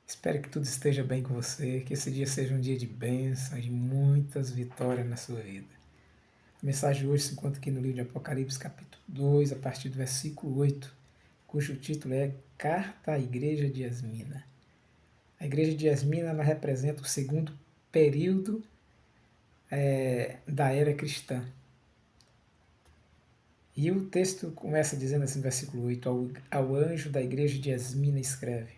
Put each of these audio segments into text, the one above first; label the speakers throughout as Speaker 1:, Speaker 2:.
Speaker 1: Espero que tudo esteja bem com você, que esse dia seja um dia de bênção e de muitas vitórias na sua vida. A mensagem de hoje se encontra aqui no livro de Apocalipse, capítulo 2, a partir do versículo 8, cujo título é Carta à Igreja de Esmina. A Igreja de Esmina ela representa o segundo período da era cristã. E o texto começa dizendo assim, no versículo 8, ao anjo da igreja de Esmina escreve: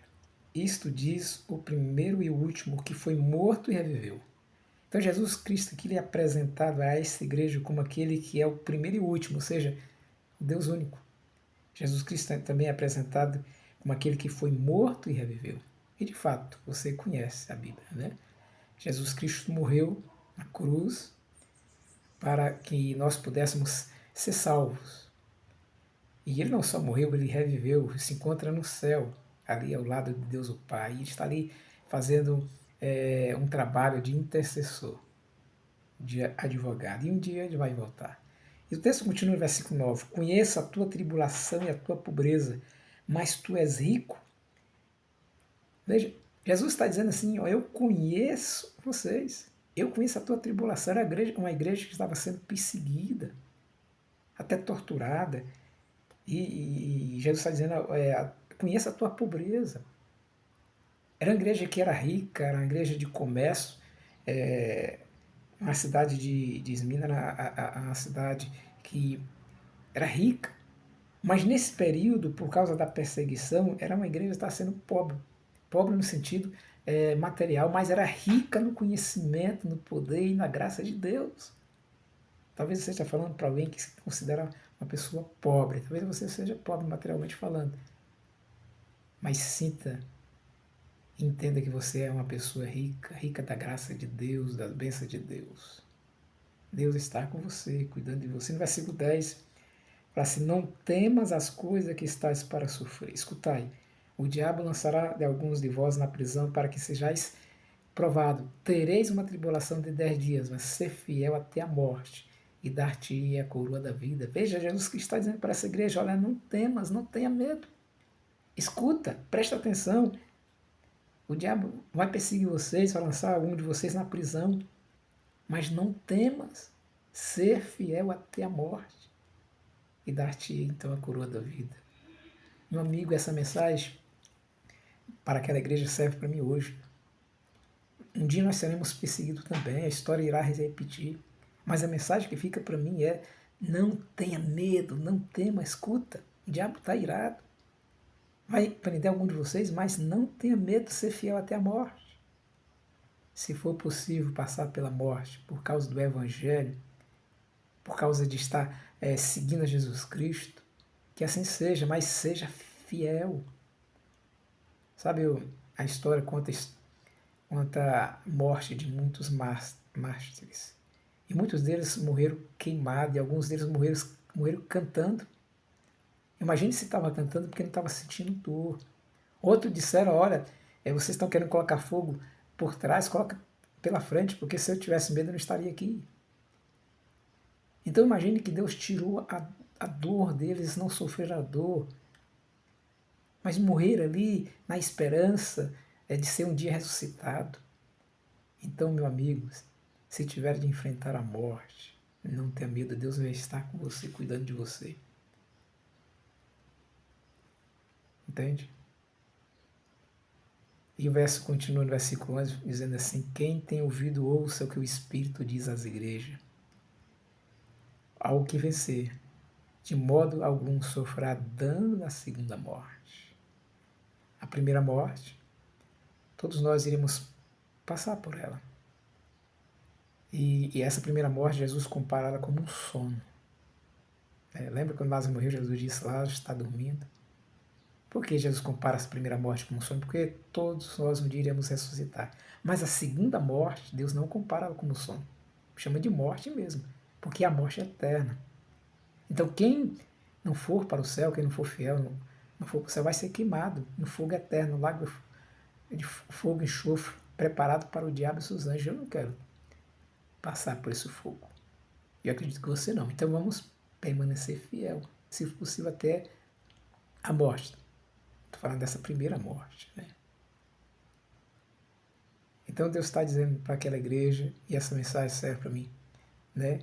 Speaker 1: Isto diz o primeiro e o último que foi morto e reviveu. Então Jesus Cristo aqui ele é apresentado a essa igreja como aquele que é o primeiro e o último, ou seja, o Deus único. Jesus Cristo também é apresentado como aquele que foi morto e reviveu. E de fato, você conhece a Bíblia, né? Jesus Cristo morreu na cruz para que nós pudéssemos ser salvos. E ele não só morreu, ele reviveu, se encontra no céu, ali ao lado de Deus o Pai. E está ali fazendo um trabalho de intercessor, de advogado. E um dia ele vai voltar. E o texto continua no versículo 9: Conheço a tua tribulação e a tua pobreza, mas tu és rico. Veja, Jesus está dizendo assim: ó, eu conheço vocês, eu conheço a tua tribulação. Era uma igreja que estava sendo perseguida, até torturada. E Jesus está dizendo: conheça a tua pobreza. Era uma igreja que era rica, era uma igreja de comércio. Uma cidade de Esmina era uma cidade que era rica. Mas nesse período, por causa da perseguição, era uma igreja que estava sendo pobre. Pobre no sentido material, mas era rica no conhecimento, no poder e na graça de Deus. Talvez você esteja falando para alguém que se considera uma pessoa pobre. Talvez você seja pobre materialmente falando. Mas sinta, entenda que você é uma pessoa rica, rica da graça de Deus, das bênçãos de Deus. Deus está com você, cuidando de você. No versículo 10, fala assim: Não temas as coisas que estás para sofrer. Escutai, o diabo lançará de alguns de vós na prisão para que sejais provado. Tereis uma tribulação de 10 dias, mas ser fiel até a morte e dar-te a coroa da vida. Veja, Jesus Cristo está dizendo para essa igreja: olha, não temas, não tenha medo. Escuta, presta atenção. O diabo vai perseguir vocês, vai lançar algum de vocês na prisão, mas não temas, ser fiel até a morte e dar-te então a coroa da vida. Meu amigo, essa mensagem para aquela igreja serve para mim hoje. Um dia nós seremos perseguidos também, a história irá se repetir, mas a mensagem que fica para mim é: não tenha medo, não tema, escuta, o diabo está irado. Vai prender algum de vocês, mas não tenha medo de ser fiel até a morte. Se for possível passar pela morte por causa do Evangelho, por causa de estar seguindo a Jesus Cristo, que assim seja, mas seja fiel. Sabe, a história conta a morte de muitos mártires. E muitos deles morreram queimados, e alguns deles morreram cantando. Imagine se estava cantando porque não estava sentindo dor. Outros disseram: olha, vocês estão querendo colocar fogo por trás, coloca pela frente, porque se eu tivesse medo eu não estaria aqui. Então imagine que Deus tirou a dor deles, não sofreram a dor, mas morreram ali na esperança de ser um dia ressuscitado. Então, meu amigo, se tiver de enfrentar a morte, não tenha medo, Deus vai estar com você, cuidando de você. Entende? E o verso continua no versículo 11, dizendo assim: Quem tem ouvido, ouça o que o Espírito diz às igrejas. Ao que vencer, de modo algum sofrerá dano na segunda morte. A primeira morte, todos nós iremos passar por ela. E essa primeira morte, Jesus compara ela como um sono. Lembra quando Lázaro morreu, Jesus disse: Lázaro está dormindo. Por que Jesus compara essa primeira morte como um sonho? Porque todos nós um dia iremos ressuscitar. Mas a segunda morte, Deus não compara ela como um sonho. Chama de morte mesmo, porque a morte é eterna. Então quem não for para o céu, quem não for fiel, não for para o céu, vai ser queimado no fogo eterno, no lago de fogo e enxofre, preparado para o diabo e seus anjos. Eu não quero passar por esse fogo. Eu acredito que você não. Então vamos permanecer fiel, se possível até a morte. Estou falando dessa primeira morte, né? Então Deus está dizendo para aquela igreja, e essa mensagem serve para mim, né?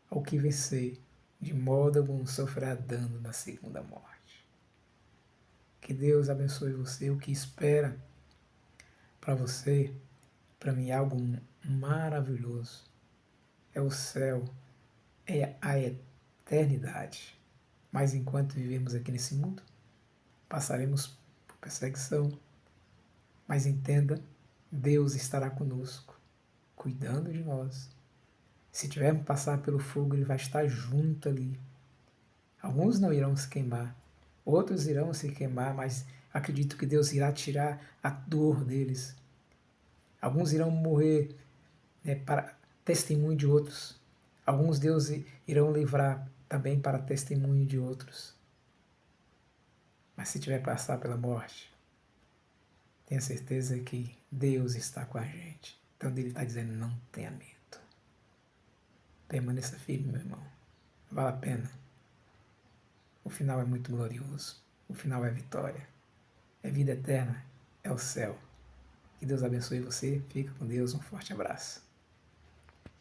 Speaker 1: Ao que vencer, de modo algum sofrerá dano na segunda morte. Que Deus abençoe você. O que espera para você, para mim, é algo maravilhoso. É o céu, é a eternidade. Mas enquanto vivemos aqui nesse mundo, passaremos por perseguição. Mas entenda, Deus estará conosco, cuidando de nós. Se tivermos que passar pelo fogo, Ele vai estar junto ali. Alguns não irão se queimar, outros irão se queimar, mas acredito que Deus irá tirar a dor deles. Alguns irão morrer, né, para testemunho de outros. Alguns Deus irão livrar também para testemunho de outros. Mas se tiver que passar pela morte, tenha certeza que Deus está com a gente. Então Ele está dizendo, não tenha medo. Permaneça firme, meu irmão. Vale a pena. O final é muito glorioso. O final é vitória. É vida eterna. É o céu. Que Deus abençoe você. Fica com Deus. Um forte abraço.